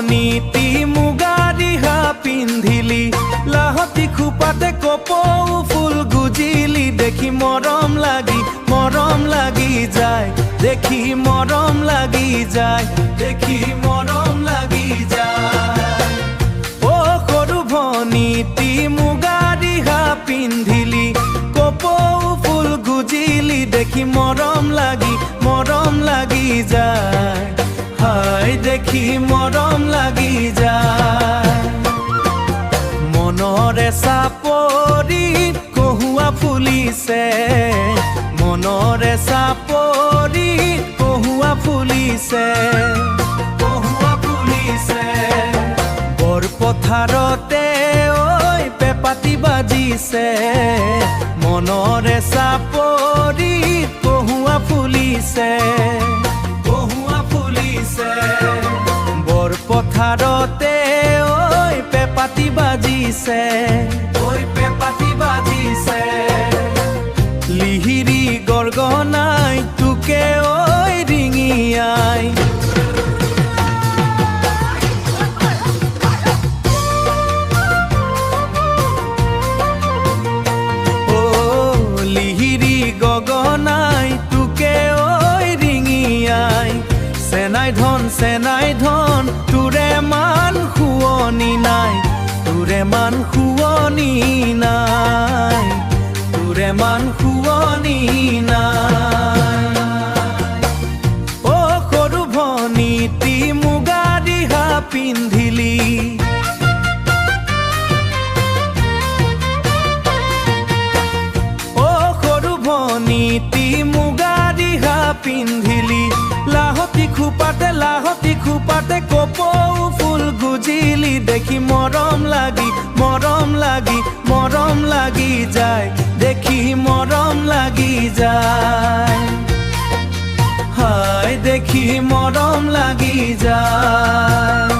ভনীতি মুগা ৰিহা পিন্ধিলি লাহতি খোপাতে কপৌ ফুল গুজিলি দেখি মৰম লাগি যায় দেখি মৰম লাগি যায় দেখি মৰম লাগি যায় ও সৰু ভনীতি মুগা ৰিহা পিন্ধিলি কপৌ ফুল গুজিলি দেখি মৰম লাগি যায় হাই দেখি মৰম লাগি যায় মনৰে চাপৰিত কহুৱা ফুলিছে মনৰে চাপৰিত কহুৱা ফুলিছে বৰপথাৰতে ঐ পেঁপাতি বাজিছে মনৰে চাপৰিত কহুৱা ফুলিছে বৰপথাৰতে ঐ পেঁপাতি বাজিছে লিহিৰি গৰ্গনাই তোকে ঐ ৰিঙিয়াই লিহিৰি গগনাই তোকে ঐ ৰিঙিয়াই চেনাই ধন তোৰে মান শুৱনি নাই তোৰে মান শুৱনি নাই তোৰে মান শুৱনি নাই অ সৰু ভনীতি মুগা ৰিহা পিন্ধিলি ভনীতি মুগা ৰিহা পিন্ধিলি লাহতি খোপাতে কপৌ ফুল গুজিলি দেখি মৰম লাগি যায় দেখি মৰম লাগি যায় হাই দেখি মৰম লাগি যায়